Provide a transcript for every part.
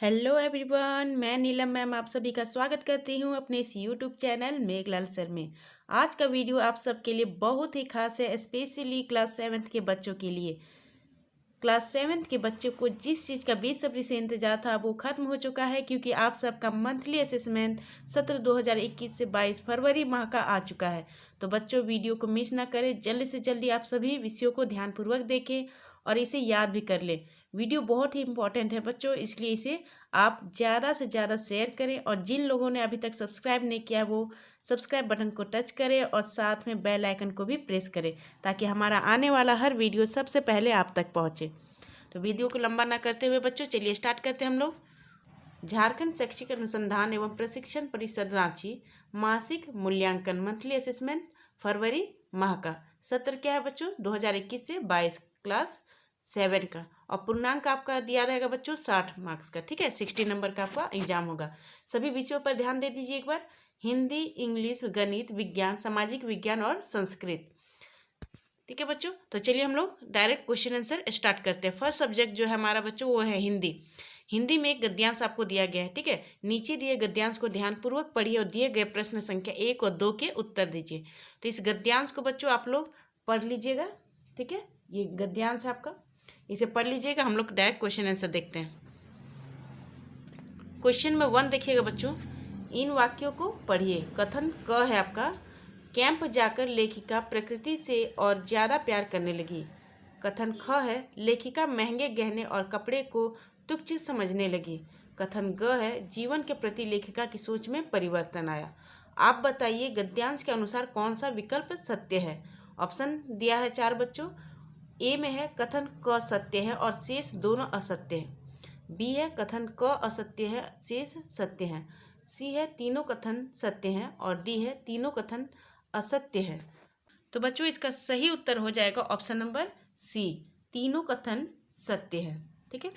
Hello everyone, मैं नीलम ma'am आप सभी का स्वागत करती हूँ अपने इस यूट्यूब चैनल मेघलाल सर में। आज का वीडियो आप सबके लिए बहुत ही खास है, स्पेशली क्लास 7th के बच्चों के लिए। क्लास 7th के बच्चों को जिस चीज़ का बेसब्री से इंतजार था वो खत्म हो चुका है, क्योंकि आप सबका मंथली असेसमेंट सत्र 2021 से 22 फरवरी माह का आ चुका है। तो बच्चों, वीडियो को मिस ना करें, जल्दी से जल्दी आप सभी विषयों को ध्यानपूर्वक देखें और इसे याद भी कर लें। वीडियो बहुत ही इंपॉर्टेंट है बच्चों, इसलिए इसे आप ज़्यादा से ज़्यादा शेयर करें और जिन लोगों ने अभी तक सब्सक्राइब नहीं किया वो सब्सक्राइब बटन को टच करें और साथ में बेल आइकन को भी प्रेस करें, ताकि हमारा आने वाला हर वीडियो सबसे पहले आप तक पहुंचे। तो वीडियो को लंबा ना करते हुए बच्चों, चलिए स्टार्ट करते हैं हम लोग। झारखंड शैक्षिक अनुसंधान एवं प्रशिक्षण परिषद रांची मासिक मूल्यांकन मंथली असेसमेंट फरवरी माह का सत्र क्या है बच्चों? 2021 से 22 क्लास 7 का। और पूर्णांक आपका दिया रहेगा बच्चों 60 मार्क्स का। ठीक है, 60 नंबर का आपका एग्जाम होगा। सभी विषयों पर ध्यान दे दीजिए एक बार। हिंदी, इंग्लिश, गणित, विज्ञान, सामाजिक विज्ञान और संस्कृत। ठीक है बच्चों, तो चलिए हम लोग डायरेक्ट क्वेश्चन आंसर स्टार्ट करते हैं। फर्स्ट सब्जेक्ट जो है हमारा बच्चों वो है हिंदी। हिंदी में एक गद्यांश आपको दिया गया है। ठीक है, नीचे दिए गद्यांश को ध्यानपूर्वक पढ़िए और दिए गए प्रश्न संख्या 1 और 2 के उत्तर दीजिए। तो इस गद्यांश को बच्चों आप लोग पढ़ लीजिएगा। ठीक है, ये गद्यांश है आपका, इसे पढ़ लीजिएगा। हम लोग डायरेक्ट क्वेश्चन आंसर देखते हैं। क्वेश्चन में 1 देखिएगा बच्चों, इन वाक्यों को पढ़िए। कथन क है आपका, कैंप जाकर लेखिका प्रकृति से और ज़्यादा प्यार करने लगी। कथन ख है, लेखिका महंगे गहने और कपड़े को तुच्छ समझने लगी। कथन ग है, जीवन के प्रति लेखिका की सोच में परिवर्तन आया। आप बताइए गद्यांश के अनुसार कौन सा विकल्प सत्य है? ऑप्शन दिया है 4 बच्चों। ए में है कथन क सत्य है और शेष दोनों असत्य है। बी है कथन क असत्य है, शेष सत्य है। सी है तीनों कथन सत्य हैं और डी है तीनों कथन असत्य है। तो बच्चों इसका सही उत्तर हो जाएगा ऑप्शन नंबर सी, तीनों कथन सत्य है। ठीक है,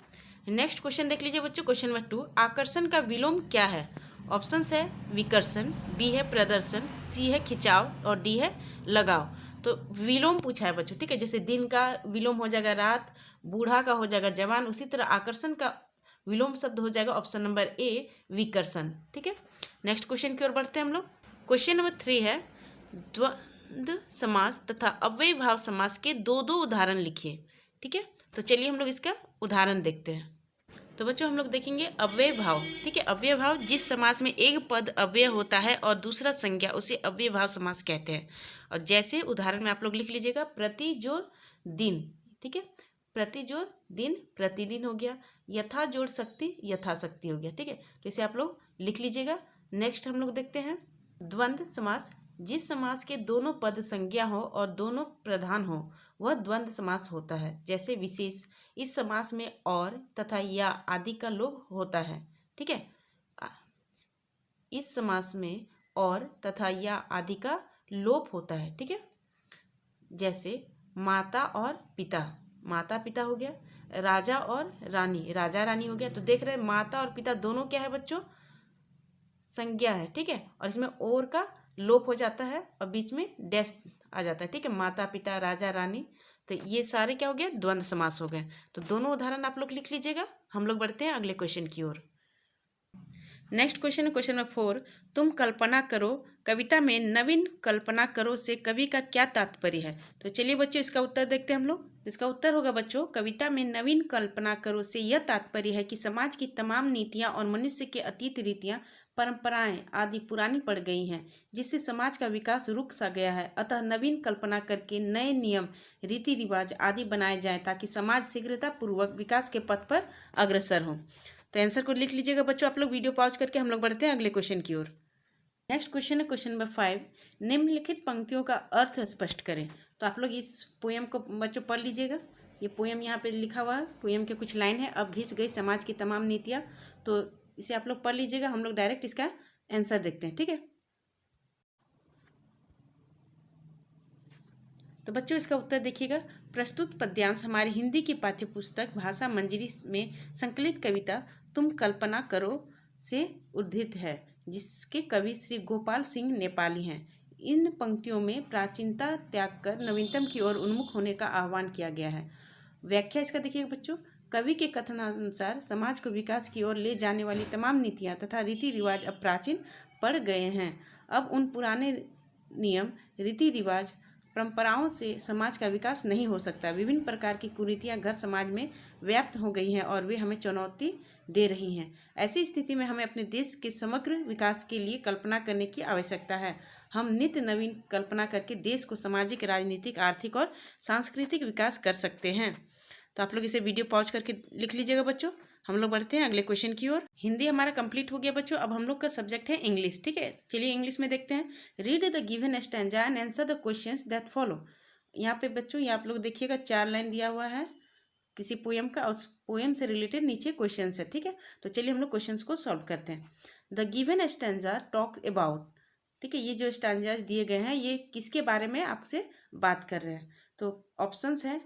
नेक्स्ट क्वेश्चन देख लीजिए बच्चों। क्वेश्चन नंबर 2, आकर्षण का विलोम क्या है? ऑप्शंस है विकर्षण, बी है प्रदर्शन, सी है खिंचाव और डी है लगाव। तो विलोम पूछा है बच्चों। ठीक है, जैसे दिन का विलोम हो जाएगा रात, बूढ़ा का हो जाएगा जवान, उसी तरह आकर्षण का विलोम शब्द हो जाएगा ऑप्शन नंबर ए विकर्षण। ठीक है, नेक्स्ट क्वेश्चन की ओर बढ़ते हैं हम लोग। क्वेश्चन नंबर 3 है, द्वंद्व समास तथा अव्यय भाव समास के दो उदाहरण लिखिए। ठीक है, तो चलिए हम लोग इसका उदाहरण देखते हैं। तो बच्चों हम लोग देखेंगे अव्यय भाव। ठीक है, अव्यय भाव जिस समास में एक पद अव्यय होता है और दूसरा संज्ञा, उसे अव्यय भाव समास कहते हैं। और जैसे उदाहरण में आप लोग लिख लीजिएगा, प्रति जोड़ दिन। ठीक है, प्रति जोड़ दिन प्रतिदिन हो गया। यथा जोड़ शक्ति यथाशक्ति हो गया। ठीक है, तो इसे आप लोग लिख लीजिएगा। नेक्स्ट हम लोग देखते हैं द्वंद्व समास। जिस समास के दोनों पद संज्ञा हो और दोनों प्रधान हो वह द्वंद्व समास होता है। जैसे विशेष, इस समास में और तथा या आदि का लोप होता है। ठीक है, इस समास में और तथा या आदि का लोप होता है। ठीक है, जैसे माता और पिता, माता पिता हो गया। राजा और रानी, राजा रानी हो गया। तो देख रहे हैं माता और पिता दोनों क्या है बच्चों? संज्ञा है। ठीक है, और इसमें और का लोप हो जाता है और बीच में डैश आ जाता है। ठीक है, माता पिता राजा रानी, तो ये सारे क्या हो गए? द्वंद्व समास हो गए। तो दोनों उदाहरण आप लोग लिख लीजिएगा। हम लोग बढ़ते हैं अगले क्वेश्चन की ओर। नेक्स्ट क्वेश्चन है क्वेश्चन नंबर 4, तुम कल्पना करो। कविता में नवीन कल्पना करो से कवि का क्या तात्पर्य है? तो चलिए बच्चों इसका उत्तर देखते हैं हम लोग। इसका उत्तर होगा बच्चों, कविता में नवीन कल्पना करो से यह तात्पर्य है कि समाज की तमाम नीतियां और मनुष्य के अतीत रीतियां परंपराएं आदि पुरानी पड़ गई हैं, जिससे समाज का विकास रुक सा गया है। अतः नवीन कल्पना करके नए नियम, रीति रिवाज आदि बनाए जाएं, ताकि समाज शीघ्रतापूर्वक विकास के पथ पर अग्रसर हो। तो आंसर को लिख लीजिएगा बच्चों आप लोग। वीडियो पॉज करके हम लोग बढ़ते हैं अगले क्वेश्चन की ओर। नेक्स्ट क्वेश्चन है क्वेश्चन नंबर 5, निम्नलिखित पंक्तियों का अर्थ स्पष्ट करें। तो आप लोग इस पोयम को बच्चों पढ़ लीजिएगा। ये पोयम यहाँ पे लिखा हुआ है, पोयम के कुछ लाइन है। अब घिस गई समाज की तमाम नीतियाँ, तो इसे आप लोग पढ़ लीजिएगा। हम लोग डायरेक्ट इसका आंसर देखते हैं। ठीक है, तो बच्चों इसका उत्तर देखिएगा। प्रस्तुत पद्यांश हमारी हिंदी की पाठ्यपुस्तक भाषा मंजरी में संकलित कविता तुम कल्पना करो से उद्धृत है, जिसके कवि श्री गोपाल सिंह नेपाली हैं। इन पंक्तियों में प्राचीनता त्याग कर नवीनतम की ओर उन्मुख होने का आह्वान किया गया है। व्याख्या इसका देखिएगा बच्चों। कवि के कथनानुसार समाज को विकास की ओर ले जाने वाली तमाम नीतियाँ तथा रीति रिवाज अब प्राचीन पड़ गए हैं। अब उन पुराने नियम, रीति रिवाज, परंपराओं से समाज का विकास नहीं हो सकता। विभिन्न प्रकार की कुरीतियाँ घर समाज में व्याप्त हो गई हैं और वे हमें चुनौती दे रही हैं। ऐसी स्थिति में हमें अपने देश के समग्र विकास के लिए कल्पना करने की आवश्यकता है। हम नित्य नवीन कल्पना करके देश को सामाजिक, राजनीतिक, आर्थिक और सांस्कृतिक विकास कर सकते हैं। तो आप लोग इसे वीडियो पॉज करके लिख लीजिएगा बच्चों। हम लोग बढ़ते हैं अगले क्वेश्चन की ओर। हिंदी हमारा कंप्लीट हो गया बच्चों। अब हम लोग का सब्जेक्ट है इंग्लिश। ठीक है, चलिए इंग्लिश में देखते हैं। Read the given stanza and answer the questions that follow. यहाँ पे बच्चों ये आप लोग देखिएगा 4 लाइन दिया हुआ है किसी पोएम का, उस पोएम से रिलेटेड नीचे क्वेश्चन है। ठीक है, तो चलिए हम लोग क्वेश्चन को सॉल्व करते हैं। The given stanza talk about, ठीक है, ये जो स्टैंजाज दिए गए हैं ये किसके बारे में आपसे बात कर रहे हैं। तो ऑप्शंस है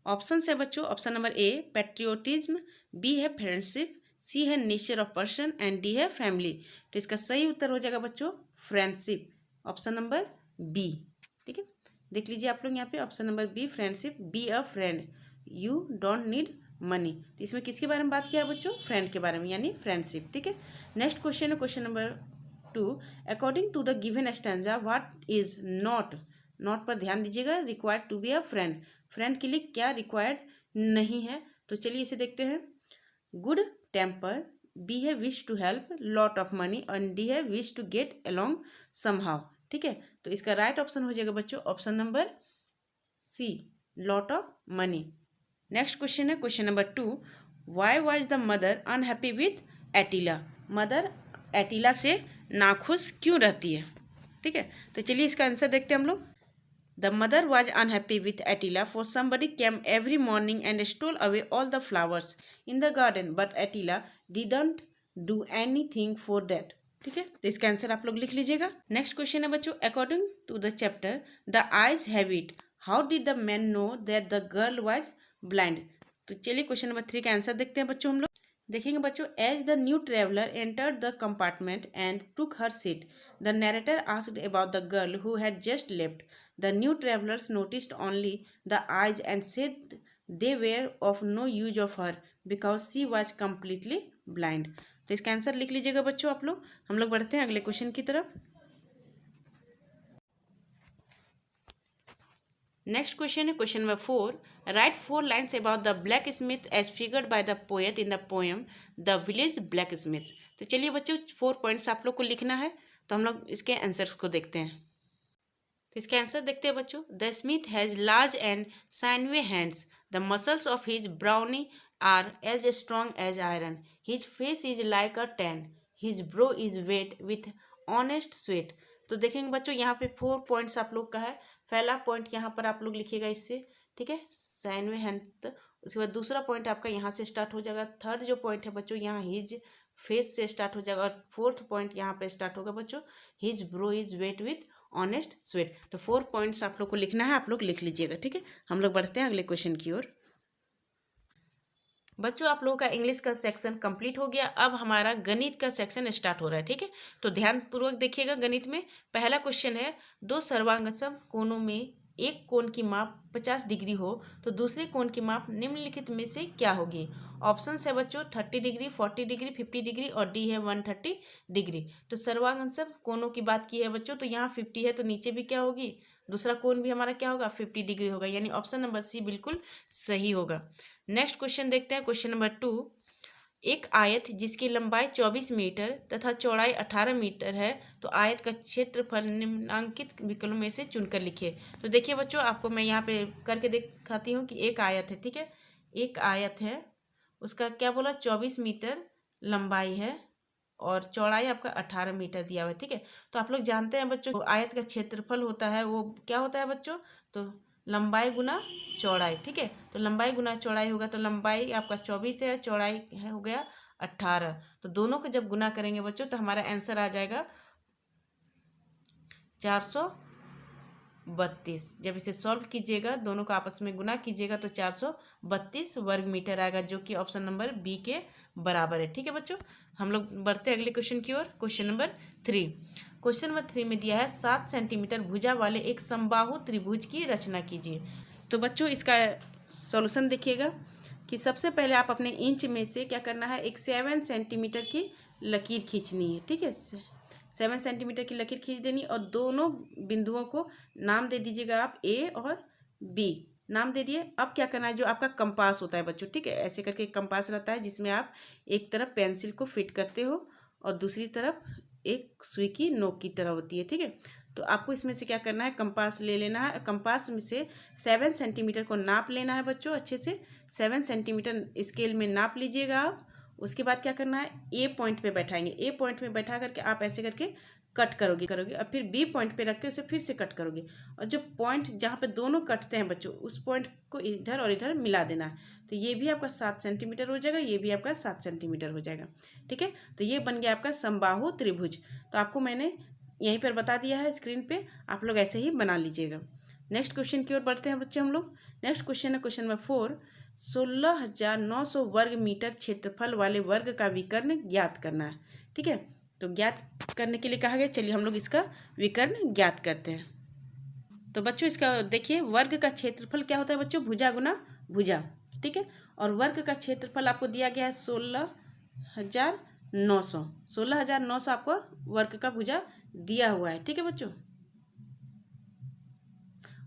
ऑप्शंस है बच्चों, option number A patriotism, B है फ्रेंडशिप, सी है nature of person and D है फैमिली। तो इसका सही उत्तर हो जाएगा बच्चों फ्रेंडशिप, ऑप्शन नंबर बी। ठीक है, देख लीजिए आप लोग यहाँ पे option number B friendship, B a friend, you don't need money. तो इसमें किसके बारे में बात किया है बच्चों, फ्रेंड के बारे में, यानी फ्रेंडशिप। ठीक है, नेक्स्ट क्वेश्चन है question number 2। According to the given stanza what is not, not पर ध्यान दीजिएगा, required to be a friend, friend के लिए क्या रिक्वायर्ड नहीं है। तो चलिए इसे देखते हैं। गुड टेम्पर, बी है wish to help, lot of money, और डी है wish to get along somehow. ठीक है, तो इसका राइट ऑप्शन हो जाएगा बच्चों option number C, lot of money. Next question है question number 2। Why was the mother unhappy with Attila, mother Attila से नाखुश क्यों रहती है। ठीक है, तो चलिए इसका आंसर देखते हैं हम लोग। The mother was unhappy with Attila for somebody came every morning and stole away all the flowers in the garden, but Attila didn't do anything for that. ठीक है, तो इसका आंसर आप लोग लिख लीजिएगा। नेक्स्ट क्वेश्चन है बच्चों, according to the chapter the eyes have it, how did the man know that the girl was blind. तो चलिए क्वेश्चन नंबर 3 का आंसर देखते हैं बच्चों। हम लोग देखेंगे बच्चों, as the new traveller entered the compartment and took her seat, the narrator asked about the girl who had just left, the new travellers noticed only the eyes and said they were of no use of her because she was completely blind. तो इसका answer लिख लीजिएगा बच्चों आप लोग। हम लोग बढ़ते हैं अगले क्वेश्चन की तरफ। नेक्स्ट क्वेश्चन है question number 4। Write 4 lines about the blacksmith as figured by the poet in the poem the village blacksmith. तो चलिए बच्चों 4 पॉइंट्स आप लोग को लिखना है, तो हम लोग इसके आंसर्स को देखते हैं। तो इसका आंसर देखते हैं बच्चों। The smith has large and sinewy hands, the muscles of his brawny are as strong as iron, his face is like a tan, his brow is wet with honest sweat. तो देखेंगे बच्चों यहाँ पे 4 points आप लोग का है। पहला पॉइंट यहाँ पर आप लोग लिखिएगा इससे, ठीक है, साइनवे हैंड। उसके बाद दूसरा पॉइंट आपका यहाँ से स्टार्ट हो जाएगा। थर्ड जो पॉइंट है बच्चों यहाँ हिज फेस से स्टार्ट हो जाएगा, और फोर्थ पॉइंट यहाँ पे स्टार्ट होगा बच्चों his brow is wet with honest sweat. तो 4 पॉइंट्स आप लोग को लिखना है, आप लोग लिख लीजिएगा। ठीक है, हम लोग बढ़ते हैं अगले क्वेश्चन की ओर। बच्चों आप लोगों का इंग्लिश का सेक्शन कंप्लीट हो गया। अब हमारा गणित का सेक्शन स्टार्ट हो रहा है। ठीक है, तो ध्यानपूर्वक देखिएगा। गणित में पहला क्वेश्चन है, दो सर्वांगसम कोणों में एक कोण की माप 50 डिग्री हो तो दूसरे कोण की माप निम्नलिखित में से क्या होगी। ऑप्शन है बच्चों 30 डिग्री, 40 डिग्री, 50 डिग्री और डी है 130 डिग्री। तो सर्वांगसम कोणों की बात की है बच्चों, तो यहाँ 50 है तो नीचे भी क्या होगी, दूसरा कोण भी हमारा क्या होगा 50 डिग्री होगा, यानी ऑप्शन नंबर सी बिल्कुल सही होगा। नेक्स्ट क्वेश्चन देखते हैं क्वेश्चन नंबर 2। एक आयत जिसकी लंबाई 24 मीटर तथा चौड़ाई 18 मीटर है तो आयत का क्षेत्रफल निम्नांकित विकल्पों में से चुनकर लिखिए। तो देखिए बच्चों आपको मैं यहाँ पे करके दिखाती हूँ कि एक आयत है, ठीक है, एक आयत है, उसका क्या बोला 24 मीटर लंबाई है और चौड़ाई आपका 18 मीटर दिया हुआ है। ठीक है, तो आप लोग जानते हैं बच्चों आयत का क्षेत्रफल होता है वो क्या होता है बच्चों, तो लंबाई गुना चौड़ाई। ठीक है, तो लंबाई गुना चौड़ाई होगा, तो लंबाई आपका 24 है, चौड़ाई है हो गया 18। तो दोनों को जब गुना करेंगे बच्चों तो हमारा आंसर आ जाएगा 432। जब इसे सॉल्व कीजिएगा, दोनों को आपस में गुना कीजिएगा तो 432 वर्ग मीटर आएगा, जो कि ऑप्शन नंबर बी के बराबर है। ठीक है बच्चों, हम लोग बढ़ते हैं अगले क्वेश्चन की ओर। Question number 3। क्वेश्चन नंबर 3 में दिया है 7 सेंटीमीटर भुजा वाले एक समबाहु त्रिभुज की रचना कीजिए। तो बच्चों इसका सॉल्यूशन देखिएगा कि सबसे पहले आप अपने इंच में से क्या करना है, एक 7 सेंटीमीटर की लकीर खींचनी है। ठीक है, 7 सेंटीमीटर की लकीर खींच देनी और दोनों बिंदुओं को नाम दे दीजिएगा आप ए और बी नाम दे दिए। अब क्या करना है, जो आपका कंपास होता है बच्चों, ठीक है, ऐसे करके एक कंपास रहता है जिसमें आप एक तरफ पेंसिल को फिट करते हो और दूसरी तरफ एक सुई की नोक की तरह होती है। ठीक है, तो आपको इसमें से क्या करना है, कंपास ले लेना है। कंपास में से 7 सेंटीमीटर को नाप लेना है बच्चों, अच्छे से 7 सेंटीमीटर स्केल में नाप लीजिएगा आप। उसके बाद क्या करना है, ए पॉइंट पे बैठाएंगे। ए पॉइंट पे बैठा करके आप ऐसे करके कट करोगे और फिर बी पॉइंट पे रख के उसे फिर से कट करोगे और जो पॉइंट जहाँ पे दोनों कटते हैं बच्चों, उस पॉइंट को इधर और इधर मिला देना है। तो ये भी आपका 7 सेंटीमीटर हो जाएगा, ये भी आपका 7 सेंटीमीटर हो जाएगा। ठीक है, तो ये बन गया आपका समबाहु त्रिभुज। तो आपको मैंने यहीं पर बता दिया है स्क्रीन पे, आप लोग ऐसे ही बना लीजिएगा। नेक्स्ट क्वेश्चन की ओर बढ़ते हैं बच्चे हम लोग। नेक्स्ट क्वेश्चन है क्वेश्चन नंबर 4। 16,900 वर्ग मीटर क्षेत्रफल वाले वर्ग का विकर्ण ज्ञात करना है। ठीक है, तो ज्ञात करने के लिए कहा गया, चलिए हम लोग इसका विकर्ण ज्ञात करते हैं। तो बच्चों इसका देखिए, वर्ग का क्षेत्रफल क्या होता है बच्चों, भुजा गुना भुजा। ठीक है, और वर्ग का क्षेत्रफल आपको दिया गया है 16,900। 16,900 आपको वर्ग का भुजा दिया हुआ है। ठीक है बच्चों,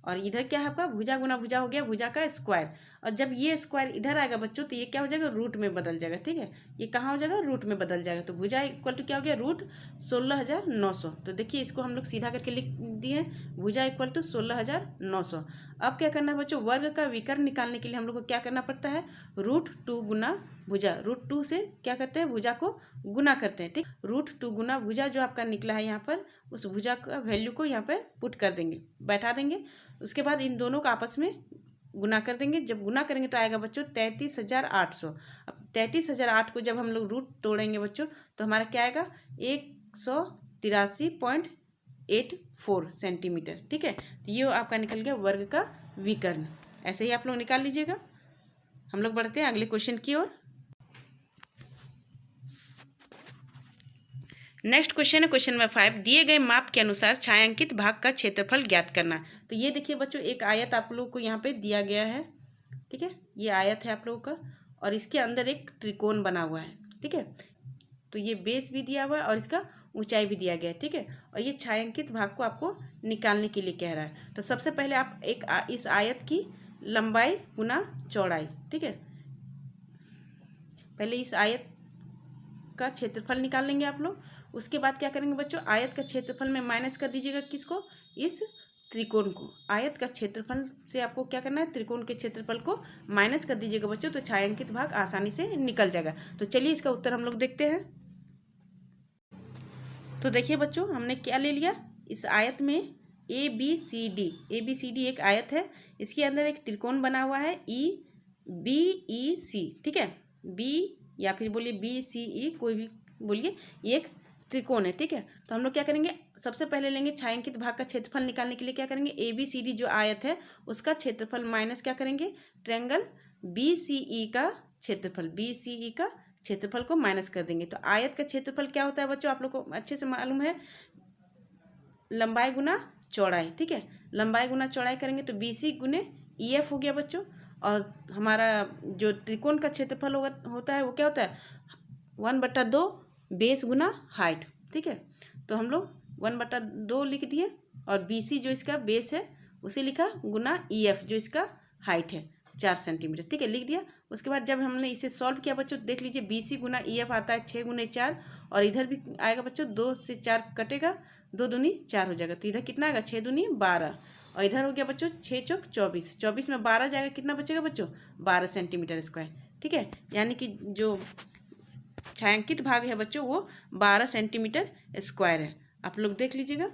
और इधर क्या है आपका, भुजा गुना भुजा हो गया, भुजा का स्क्वायर। और जब ये स्क्वायर इधर आएगा बच्चों तो ये क्या हो जाएगा, रूट में बदल जाएगा। ठीक है, ये कहाँ हो जाएगा, रूट में बदल जाएगा। तो भुजा इक्वल टू क्या हो गया, रूट 16,900। तो देखिए इसको हम लोग सीधा करके लिख दिए, भुजा इक्वल टू 16,900। अब क्या करना है बच्चों, वर्ग का विकर्ण निकालने के लिए हम लोग को क्या करना पड़ता है, √2 गुना भुजा। √2 से क्या करते हैं, भुजा को गुना करते हैं। ठीक, √2 गुना भुजा जो आपका निकला है यहाँ पर, उस भुजा का वैल्यू को यहाँ पर पुट कर देंगे, बैठा देंगे। उसके बाद इन दोनों को आपस में गुना कर देंगे। जब गुना करेंगे तो आएगा बच्चों 33,800। अब 33,008 को जब हम लोग रूट तोड़ेंगे बच्चों तो हमारा क्या आएगा, 183.84 सेंटीमीटर। ठीक है, तो ये आपका निकल गया वर्ग का विकर्ण। ऐसे ही आप लोग निकाल लीजिएगा। हम लोग बढ़ते हैं अगले क्वेश्चन की ओर। नेक्स्ट क्वेश्चन है क्वेश्चन नंबर 5। दिए गए माप के अनुसार छायांकित भाग का क्षेत्रफल ज्ञात करना। तो ये देखिए बच्चों, एक आयत आप लोगों को यहाँ पे दिया गया है। ठीक है, ये आयत है आप लोगों का और इसके अंदर एक त्रिकोण बना हुआ है। ठीक है, तो ये बेस भी दिया हुआ है और इसका ऊंचाई भी दिया गया है। ठीक है, और ये छायांकित भाग को आपको निकालने के लिए कह रहा है। तो सबसे पहले आप इस आयत की लंबाई गुना चौड़ाई। ठीक है, पहले इस आयत का क्षेत्रफल निकाल लेंगे आप लोग। उसके बाद क्या करेंगे बच्चों, आयत का क्षेत्रफल में माइनस कर दीजिएगा किसको, इस त्रिकोण को। आयत का क्षेत्रफल से आपको क्या करना है, त्रिकोण के क्षेत्रफल को माइनस कर दीजिएगा बच्चों, तो छायांकित भाग आसानी से निकल जाएगा। तो चलिए इसका उत्तर हम लोग देखते हैं। तो देखिए बच्चों, हमने क्या ले लिया, इस आयत में ABCD एक आयत है। इसके अंदर एक त्रिकोण बना हुआ है EBEC। ठीक है, बी या फिर बोलिए BCE, कोई भी बोलिए, एक त्रिकोण है। ठीक है, तो हम लोग क्या करेंगे, सबसे पहले लेंगे छायांकित भाग का क्षेत्रफल निकालने के लिए क्या करेंगे, ABCD जो आयत है उसका क्षेत्रफल माइनस क्या करेंगे, ट्रायंगल BCE का क्षेत्रफल को माइनस कर देंगे। तो आयत का क्षेत्रफल क्या होता है बच्चों, आप लोग को अच्छे से मालूम है, लंबाई गुना चौड़ाई। ठीक है, लंबाई गुना चौड़ाई करेंगे तो BC गुने EF हो गया बच्चों। और हमारा जो त्रिकोण का क्षेत्रफल होता है वो क्या होता है, 1/2 बेस गुना हाइट। ठीक है, तो हम लोग 1/2 लिख दिए और BC जो इसका बेस है उसे लिखा गुना EF जो इसका हाइट है 4 सेंटीमीटर। ठीक है, लिख दिया। उसके बाद जब हमने इसे सॉल्व किया बच्चों, देख लीजिए BC गुना EF आता है 6 गुने 4 और इधर भी आएगा बच्चों, 2 से 4 कटेगा, 2 दूनी 4 हो जाएगा। तो इधर कितना आएगा, 6 दूनी 12 और इधर हो गया बच्चों 6 चौक 24। 24 में 12 जाएगा, कितना बचेगा बच्चों, 12 सेंटीमीटर स्क्वायर। ठीक है, यानी कि जो छायांकित भाग है बच्चों वो 12 सेंटीमीटर स्क्वायर है। आप लोग देख लीजिएगा।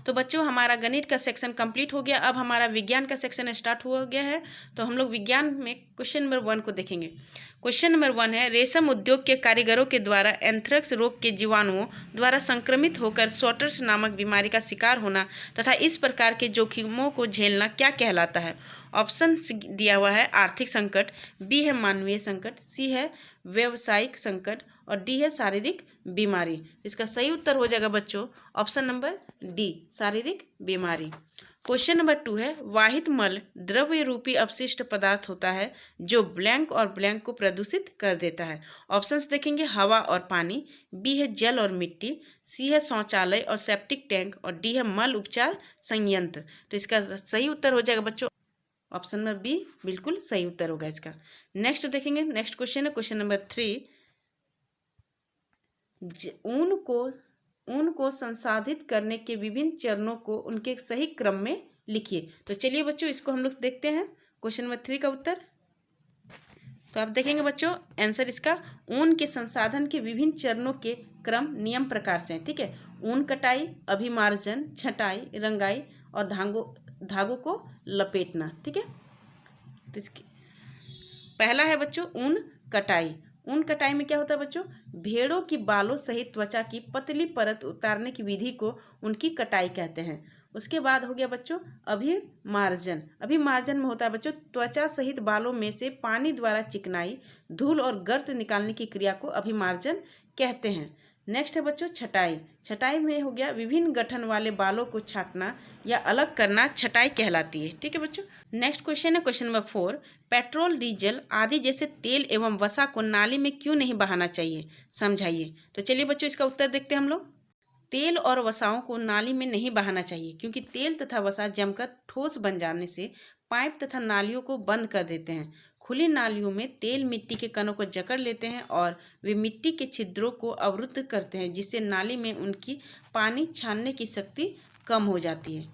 तो बच्चों हमारा गणित का सेक्शन कंप्लीट हो गया। अब हमारा विज्ञान का सेक्शन स्टार्ट हो गया है। तो हम लोग विज्ञान में क्वेश्चन नंबर 1 को देखेंगे। क्वेश्चन नंबर 1 है, रेशम उद्योग के कारीगरों के द्वारा एंथ्रेक्स रोग के जीवाणुओं द्वारा संक्रमित होकर शॉर्टर्स नामक बीमारी का शिकार होना तथा इस प्रकार के जोखिमों को झेलना क्या कहलाता है। ऑप्शन दिया हुआ है आर्थिक संकट, बी है मानवीय संकट, सी है व्यावसायिक संकट और डी है शारीरिक बीमारी। इसका सही उत्तर हो जाएगा बच्चों ऑप्शन नंबर डी, शारीरिक बीमारी। क्वेश्चन नंबर 2 है, वाहित मल द्रव्य रूपी अपशिष्ट पदार्थ होता है जो ब्लैंक और ब्लैंक को प्रदूषित कर देता है। ऑप्शंस देखेंगे, हवा और पानी, बी है जल और मिट्टी, सी है शौचालय और सेप्टिक टैंक, और डी है मल उपचार संयंत्र। तो इसका सही उत्तर हो जाएगा बच्चों ऑप्शन नंबर बी, बिल्कुल सही उत्तर होगा इसका। नेक्स्ट देखेंगे, नेक्स्ट क्वेश्चन है क्वेश्चन नंबर 3, ऊन को संसाधित करने के विभिन्न चरणों को उनके सही क्रम में लिखिए। तो चलिए बच्चों इसको हम लोग देखते हैं क्वेश्चन नंबर 3 का उत्तर। तो आप देखेंगे बच्चों आंसर इसका, ऊन के संसाधन के विभिन्न चरणों के क्रम नियम प्रकार से हैं। ठीक है, ऊन कटाई, अभिमार्जन, छटाई, रंगाई और धागों को लपेटना। ठीक है, तो इसकी पहला है बच्चों ऊन कटाई। ऊन कटाई में क्या होता है बच्चों, भेड़ों की बालों सहित त्वचा की पतली परत उतारने की विधि को उनकी कटाई कहते हैं। उसके बाद हो गया बच्चों अभिमार्जन। अभिमार्जन में होता है बच्चों त्वचा सहित बालों में से पानी द्वारा चिकनाई, धूल और गर्त निकालने की क्रिया को अभिमार्जन कहते हैं। नेक्स्ट है बच्चों छटाई। छटाई में हो गया विभिन्न गठन वाले बालों को छांटना या अलग करना छटाई कहलाती है। ठीक है बच्चों, नेक्स्ट क्वेश्चन है क्वेश्चन नंबर 4, पेट्रोल, डीजल आदि जैसे तेल एवं वसा को नाली में क्यों नहीं बहाना चाहिए, समझाइए। तो चलिए बच्चों इसका उत्तर देखते हैं हम लोग। तेल और वसाओं को नाली में नहीं बहाना चाहिए क्योंकि तेल तथा वसा जमकर ठोस बन जाने से पाइप तथा नालियों को बंद कर देते हैं। खुली नालियों में तेल मिट्टी के कणों को जकड़ लेते हैं और वे मिट्टी के छिद्रों को अवरुद्ध करते हैं, जिससे नाली में उनकी पानी छानने की शक्ति कम हो जाती है।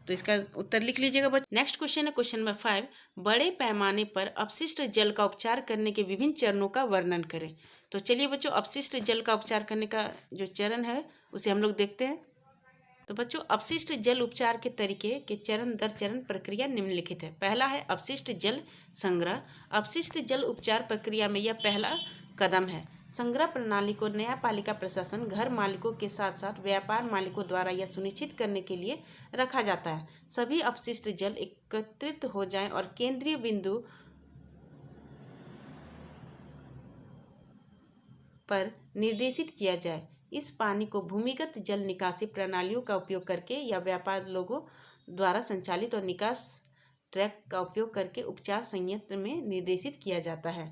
तो इसका उत्तर लिख लीजिएगा बच्चों। नेक्स्ट क्वेश्चन है क्वेश्चन नंबर 5, बड़े पैमाने पर अपशिष्ट जल का उपचार करने के विभिन्न चरणों का वर्णन करें। तो चलिए बच्चों अपशिष्ट जल का उपचार करने का जो चरण है उसे हम लोग देखते हैं। तो बच्चों अपशिष्ट जल उपचार के तरीके के चरण दर चरण प्रक्रिया निम्नलिखित है। पहला है अपशिष्ट जल संग्रह। अपशिष्ट जल उपचार प्रक्रिया में यह पहला कदम है। संग्रह प्रणाली को न्यायपालिका प्रशासन, घर मालिकों के साथ साथ व्यापार मालिकों द्वारा यह सुनिश्चित करने के लिए रखा जाता है सभी अपशिष्ट जल एकत्रित हो जाएं और केंद्रीय बिंदु पर निर्देशित किया जाए। इस पानी को भूमिगत जल निकासी प्रणालियों का उपयोग करके या व्यापार लोगों द्वारा संचालित और निकास ट्रैक का उपयोग करके उपचार संयंत्र में निर्देशित किया जाता है।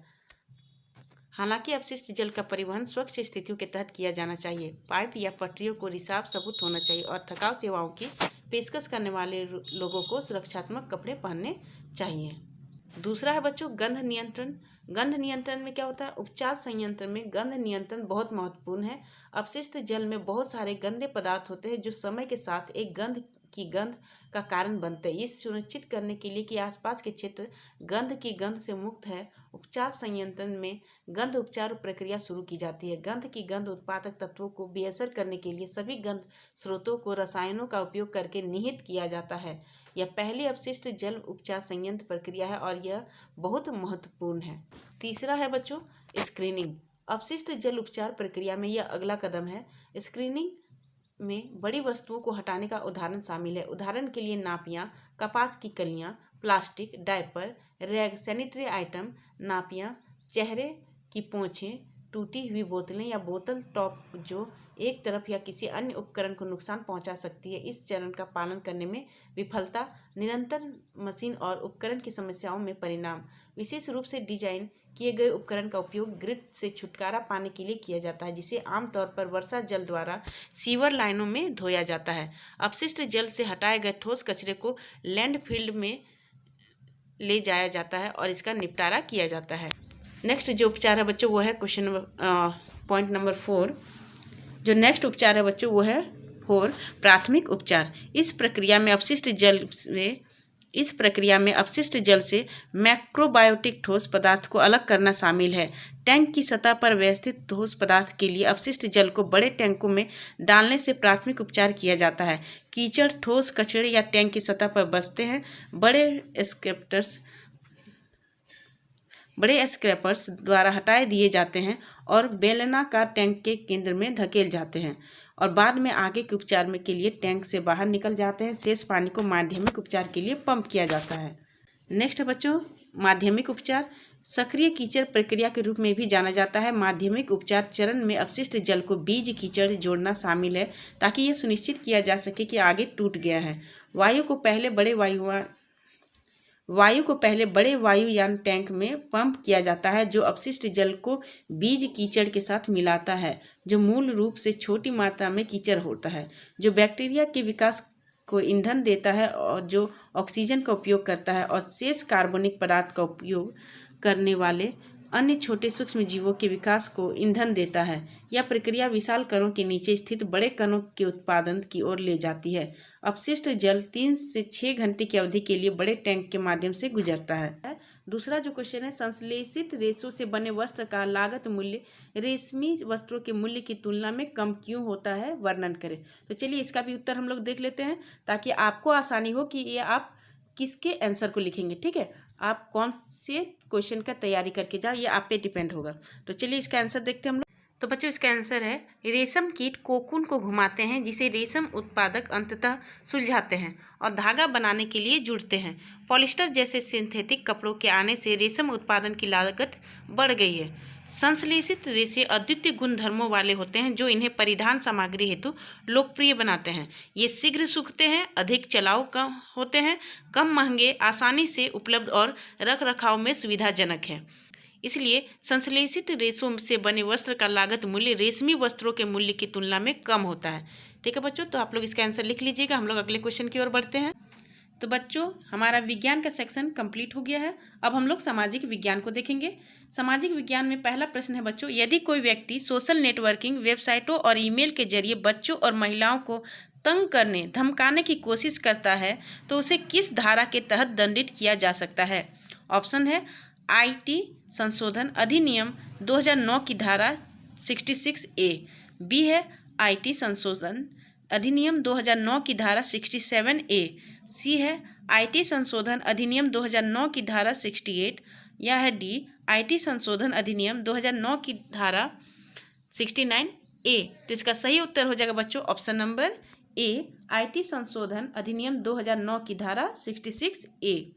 हालांकि अपशिष्ट जल का परिवहन स्वच्छ स्थितियों के तहत किया जाना चाहिए। पाइप या पटरियों को रिसाव सबूत होना चाहिए और थकाऊ सेवाओं की पेशकश करने वाले लोगों को सुरक्षात्मक कपड़े पहनने चाहिए। दूसरा है बच्चों गंध नियंत्रण। गंध नियंत्रण में क्या होता है, उपचार संयंत्र में गंध नियंत्रण बहुत महत्वपूर्ण है। अपशिष्ट जल में बहुत सारे गंदे पदार्थ होते हैं जो समय के साथ एक गंध का कारण बनते हैं। इस सुनिश्चित करने के लिए कि आसपास के क्षेत्र गंध की गंध से मुक्त है, उपचार संयंत्र में गंध उपचार प्रक्रिया शुरू की जाती है। गंध की गंध उत्पादक तत्वों को बेअसर करने के लिए सभी गंध स्रोतों को रसायनों का उपयोग करके निहित किया जाता है। यह पहली अपशिष्ट जल उपचार संयंत्र प्रक्रिया है और यह बहुत महत्वपूर्ण है। तीसरा है बच्चों स्क्रीनिंग। अपशिष्ट जल उपचार प्रक्रिया में यह अगला कदम है। स्क्रीनिंग में बड़ी वस्तुओं को हटाने का उदाहरण शामिल है। उदाहरण के लिए नापियाँ, कपास की कलियाँ, plastic, diaper, rag, sanitary item, नापियाँ, चेहरे की पोंछें, टूटी हुई बोतलें या बोतल टॉप जो एक तरफ या किसी अन्य उपकरण को नुकसान पहुंचा सकती है। इस चरण का पालन करने में विफलता निरंतर मशीन और उपकरण की समस्याओं में परिणाम। विशेष रूप से डिजाइन किए गए उपकरण का उपयोग ग्रिड से छुटकारा पाने के लिए किया जाता है, जिसे आमतौर पर वर्षा जल द्वारा सीवर लाइनों में धोया जाता है। अपशिष्ट जल से हटाए गए ठोस कचरे को लैंडफिल में ले जाया जाता है और इसका निपटारा किया जाता है। नेक्स्ट जो उपचार है बच्चों वो है पॉइंट नंबर 4। जो नेक्स्ट उपचार है बच्चों वो है 4 प्राथमिक उपचार। इस प्रक्रिया में अपशिष्ट जल से मैक्रोबायोटिक ठोस पदार्थ को अलग करना शामिल है। टैंक की सतह पर व्यवस्थित ठोस पदार्थ के लिए अपशिष्ट जल को बड़े टैंकों में डालने से प्राथमिक उपचार किया जाता है। कीचड़, ठोस कचरे या टैंक की सतह पर बसते हैं। बड़े स्क्रैपर्स द्वारा हटाए दिए जाते हैं और बेलनाकार टैंक के केंद्र में धकेल जाते हैं और बाद में आगे के उपचार के लिए टैंक से बाहर निकल जाते हैं। शेष पानी को माध्यमिक उपचार के लिए पंप किया जाता है। नेक्स्ट बच्चों माध्यमिक उपचार। सक्रिय कीचड़ प्रक्रिया के रूप में भी जाना जाता है। माध्यमिक उपचार चरण में अपशिष्ट जल को बीज कीचड़ जोड़ना शामिल है ताकि यह सुनिश्चित किया जा सके कि आगे टूट गया है। वायु को पहले बड़े वायुयान टैंक में पंप किया जाता है जो अपशिष्ट जल को बीज कीचड़ के साथ मिलाता है, जो मूल रूप से छोटी मात्रा में कीचड़ होता है, जो बैक्टीरिया के विकास को ईंधन देता है और जो ऑक्सीजन का उपयोग करता है और शेष कार्बनिक पदार्थ का उपयोग करने वाले अन्य छोटे सूक्ष्म जीवों के विकास को ईंधन देता है। यह प्रक्रिया विशाल कणों के नीचे स्थित बड़े कणों के उत्पादन की ओर ले जाती है। अपशिष्ट जल 3 से 6 घंटे की अवधि के लिए बड़े टैंक के माध्यम से गुजरता है। दूसरा जो क्वेश्चन है, संश्लेषित रेशों से बने वस्त्र का लागत मूल्य रेशमी वस्त्रों के मूल्य की तुलना में कम क्यों होता है, वर्णन करें। तो चलिए इसका भी उत्तर हम लोग देख लेते हैं ताकि आपको आसानी हो कि ये आप किसके आंसर को लिखेंगे। ठीक है, आप कौन से क्वेश्चन का तैयारी करके जाओ, ये आप पे डिपेंड होगा। तो चलिए इसका आंसर देखते हैं हम लोग। तो बच्चों इसका आंसर है, रेशम कीट कोकून को घुमाते हैं जिसे रेशम उत्पादक अंततः सुलझाते हैं और धागा बनाने के लिए जुड़ते हैं। पॉलिस्टर जैसे सिंथेटिक कपड़ों के आने से रेशम उत्पादन की लागत बढ़ गई है। संश्लेषित रेशे अद्वितीय गुणधर्मों वाले होते हैं जो इन्हें परिधान सामग्री हेतु लोकप्रिय बनाते हैं। ये शीघ्र सूखते हैं, अधिक चलाऊ कम होते हैं, कम महंगे, आसानी से उपलब्ध और रख रखाव में सुविधाजनक है। इसलिए संश्लेषित रेशों से बने वस्त्र का लागत मूल्य रेशमी वस्त्रों के मूल्य की तुलना में कम होता है। ठीक है बच्चों, तो आप लोग इसका आंसर लिख लीजिएगा। हम लोग अगले क्वेश्चन की ओर बढ़ते हैं। तो बच्चों हमारा विज्ञान का सेक्शन कंप्लीट हो गया है। अब हम लोग सामाजिक विज्ञान को देखेंगे। सामाजिक विज्ञान में पहला प्रश्न है बच्चों, यदि कोई व्यक्ति सोशल नेटवर्किंग वेबसाइटों और ईमेल के जरिए बच्चों और महिलाओं को तंग करने धमकाने की कोशिश करता है तो उसे किस धारा के तहत दंडित किया जा सकता है। ऑप्शन है आईटी संशोधन अधिनियम 2009 की धारा 66A, बी है आईटी संशोधन अधिनियम 2009 की धारा 67A, सी है आईटी संशोधन अधिनियम 2009 की धारा 68, या है डी आईटी संशोधन अधिनियम 2009 की धारा 69A। तो इसका सही उत्तर हो जाएगा बच्चों ऑप्शन नंबर ए, आईटी संशोधन अधिनियम 2009 की धारा 66A।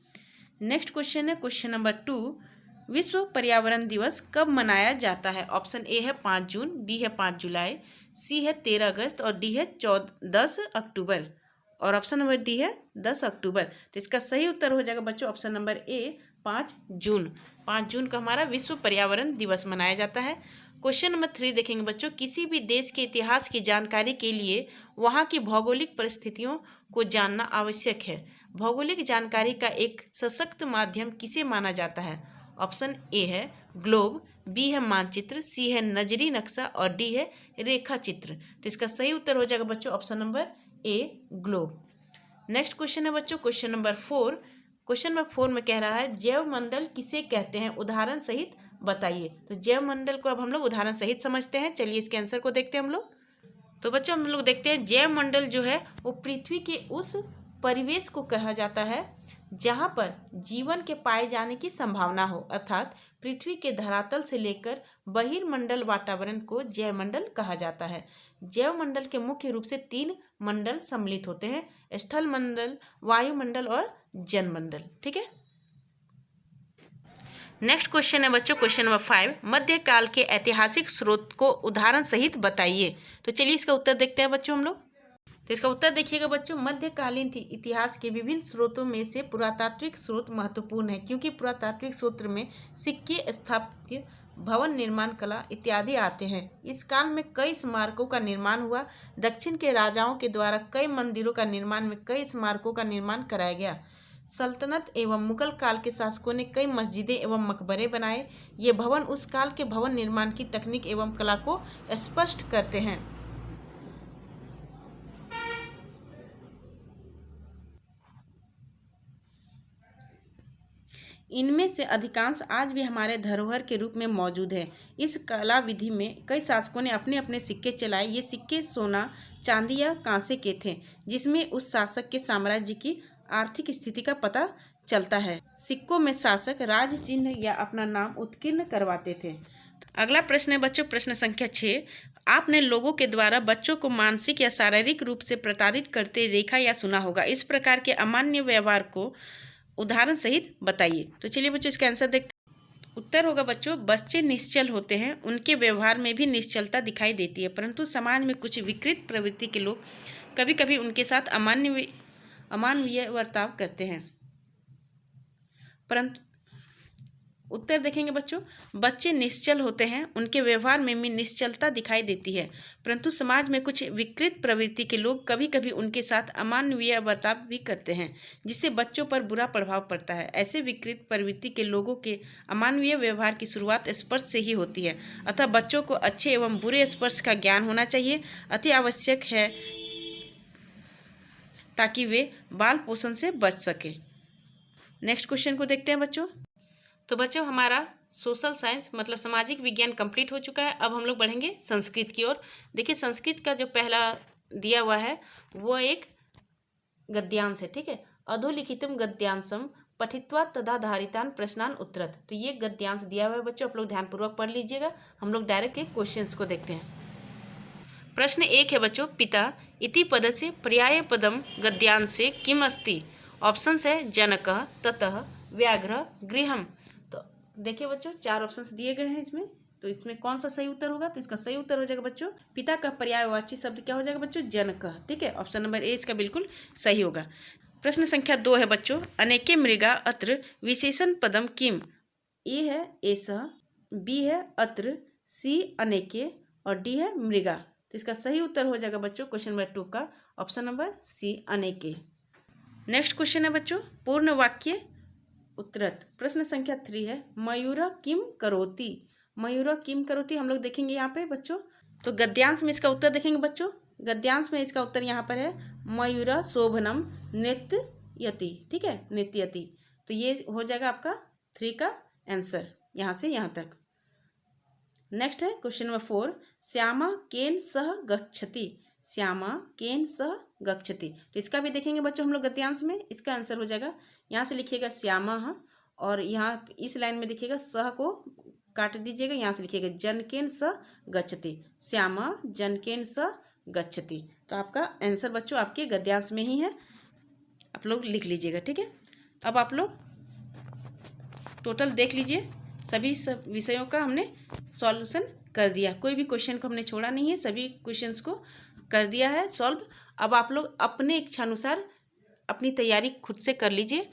नेक्स्ट क्वेश्चन है क्वेश्चन नंबर 2, विश्व पर्यावरण दिवस कब मनाया जाता है। ऑप्शन ए है 5 जून, बी है 5 जुलाई, सी है 13 अगस्त और डी है 10 अक्टूबर, और ऑप्शन नंबर डी है 10 अक्टूबर। तो इसका सही उत्तर हो जाएगा बच्चों ऑप्शन नंबर ए, 5 जून। 5 जून का हमारा विश्व पर्यावरण दिवस मनाया जाता है। क्वेश्चन नंबर 3 देखेंगे बच्चों, किसी भी देश के इतिहास की जानकारी के लिए वहाँ की भौगोलिक परिस्थितियों को जानना आवश्यक है। भौगोलिक जानकारी का एक सशक्त माध्यम किसे माना जाता है। ऑप्शन ए है ग्लोब, बी है मानचित्र, सी है नजरी नक्शा और डी है रेखा चित्र। तो इसका सही उत्तर हो जाएगा बच्चों ऑप्शन नंबर ए, ग्लोब। नेक्स्ट क्वेश्चन है बच्चों क्वेश्चन नंबर 4। क्वेश्चन नंबर 4 में कह रहा है जैव मंडल किसे कहते हैं, उदाहरण सहित बताइए। तो जैव मंडल को अब हम लोग उदाहरण सहित समझते हैं। चलिए इसके आंसर को देखते हैं हम लोग। तो बच्चों हम लोग देखते हैं जैव मंडल जो है वो पृथ्वी के उस परिवेश को कहा जाता है जहाँ पर जीवन के पाए जाने की संभावना हो, अर्थात पृथ्वी के धरातल से लेकर बहिर्मंडल वातावरण को जैव मंडल कहा जाता है। जैव मंडल के मुख्य रूप से 3 मंडल सम्मिलित होते हैं, स्थल मंडल, वायुमंडल और जन मंडल। ठीक है। नेक्स्ट क्वेश्चन है बच्चों क्वेश्चन नंबर 5, मध्यकाल के ऐतिहासिक स्रोत को उदाहरण सहित बताइए। तो चलिए इसका उत्तर देखते हैं बच्चों हम लोग। तो इसका उत्तर देखिएगा बच्चों, मध्यकालीन इतिहास के विभिन्न स्रोतों में से पुरातात्विक स्रोत महत्वपूर्ण है क्योंकि पुरातात्विक स्रोत में सिक्के, स्थापत्य, भवन निर्माण कला इत्यादि आते हैं। इस काल में कई स्मारकों का निर्माण हुआ। दक्षिण के राजाओं के द्वारा कई मंदिरों का निर्माण में कई स्मारकों का निर्माण कराया गया। सल्तनत एवं मुगल काल के शासकों ने कई मस्जिदें एवं मकबरे बनाए। ये भवन उस काल के भवन निर्माण की तकनीक एवं कला को स्पष्ट करते हैं। इनमें से अधिकांश आज भी हमारे धरोहर के रूप में मौजूद है। इस कला विधि में कई शासकों ने अपने अपने सिक्के चलाए। ये सिक्के सोना, चांदी या कांसे के थे जिसमें उस शासक के साम्राज्य की आर्थिक स्थिति का पता चलता है। सिक्कों में शासक राज चिन्ह या अपना नाम उत्कीर्ण करवाते थे। अगला प्रश्न है बच्चों प्रश्न संख्या 6, आपने लोगों के द्वारा बच्चों को मानसिक या शारीरिक रूप से प्रताड़ित करते देखा या सुना होगा। इस प्रकार के अमान्य व्यवहार को उदाहरण सहित बताइए। तो चलिए बच्चों इसका आंसर देखते हैं। उत्तर होगा बच्चों, बच्चे निश्चल होते हैं, उनके व्यवहार में भी निश्चलता दिखाई देती है, परंतु समाज में कुछ विकृत प्रवृत्ति के लोग कभी कभी उनके साथ अमानवीय बर्ताव करते हैं। परंतु उत्तर देखेंगे बच्चों, बच्चे निश्चल होते हैं, उनके व्यवहार में भी निश्चलता दिखाई देती है, परंतु समाज में कुछ विकृत प्रवृत्ति के लोग कभी कभी उनके साथ अमानवीय बर्ताव भी करते हैं, जिससे बच्चों पर बुरा प्रभाव पड़ता है। ऐसे विकृत प्रवृत्ति के लोगों के अमानवीय व्यवहार की शुरुआत स्पर्श से ही होती है, अतः बच्चों को अच्छे एवं बुरे स्पर्श का ज्ञान होना चाहिए, अति आवश्यक है, ताकि वे बाल पोषण से बच सके। नेक्स्ट क्वेश्चन को देखते हैं बच्चों। तो बच्चों, हमारा सोशल साइंस मतलब सामाजिक विज्ञान कंप्लीट हो चुका है। अब हम लोग बढ़ेंगे संस्कृत की ओर। देखिए, संस्कृत का जो पहला दिया हुआ है वो एक गद्यांश है, ठीक है। अधोलिखितम गद्यांशम पठित्वा तथा धारितान प्रश्नान उत्तरत। तो ये गद्यांश दिया हुआ है बच्चों, आप लोग ध्यानपूर्वक पढ़ लीजिएगा। हम लोग डायरेक्ट एक क्वेश्चंस को देखते हैं। प्रश्न 1 है बच्चों, पिता इति पदस्य पर्याय पदम गद्यांशे किम अस्ति। ऑप्शंस है जनकः, ततः, व्याघ्र, गृहम। तो देखिए बच्चों, 4 ऑप्शंस दिए गए हैं इसमें, तो इसमें कौन सा सही उत्तर होगा। तो इसका सही उत्तर हो जाएगा बच्चों, पिता का पर्यायवाची शब्द क्या हो जाएगा बच्चों, जनकः, ठीक है। ऑप्शन नंबर ए इसका बिल्कुल सही होगा। प्रश्न संख्या 2 है बच्चों, अनेके मृगा अत्र विशेषण पदम किम। ए है एषः, बी है अत्र, सी अनेके और डी है मृगा। तो इसका सही उत्तर हो जाएगा बच्चों क्वेश्चन नंबर 2 का ऑप्शन नंबर सी अनेके। नेक्स्ट क्वेश्चन है बच्चों, पूर्ण वाक्य उत्तरत। प्रश्न संख्या 3 है, मयूर किम करोति। मयूर किम करोति हम लोग देखेंगे यहाँ पे बच्चों। तो गद्यांश में इसका उत्तर देखेंगे बच्चों। गद्यांश में इसका उत्तर यहाँ पर है, मयूर शोभनम नृत्यति, ठीक है, नृत्यति। तो ये हो जाएगा आपका 3 का आंसर, यहाँ से यहाँ तक। नेक्स्ट है क्वेश्चन नंबर 4, श्यामा केन सह गच्छति। श्यामा केन सह गच्छति। तो इसका भी देखेंगे बच्चों हम लोग गद्यांश में। इसका आंसर हो जाएगा, यहाँ से लिखिएगा श्यामा और यहाँ इस लाइन में देखिएगा सह को काट दीजिएगा, यहाँ से लिखिएगा जनकेन सह गच्छति। श्यामा जनकेन सह गच्छति। तो आपका आंसर बच्चों आपके गद्यांश में ही है, आप लोग लिख लीजिएगा, ठीक है। अब आप लोग टोटल देख लीजिए, सभी विषयों का हमने सॉल्यूशन कर दिया, कोई भी क्वेश्चन को हमने छोड़ा नहीं है, सभी क्वेश्चंस को कर दिया है सॉल्व। अब आप लोग अपने इच्छानुसार अपनी तैयारी खुद से कर लीजिए।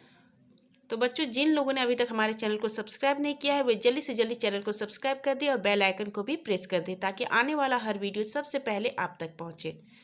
तो बच्चों, जिन लोगों ने अभी तक हमारे चैनल को सब्सक्राइब नहीं किया है वे जल्दी से जल्दी चैनल को सब्सक्राइब कर दें और बेल आइकन को भी प्रेस कर दें, ताकि आने वाला हर वीडियो सबसे पहले आप तक पहुंचे।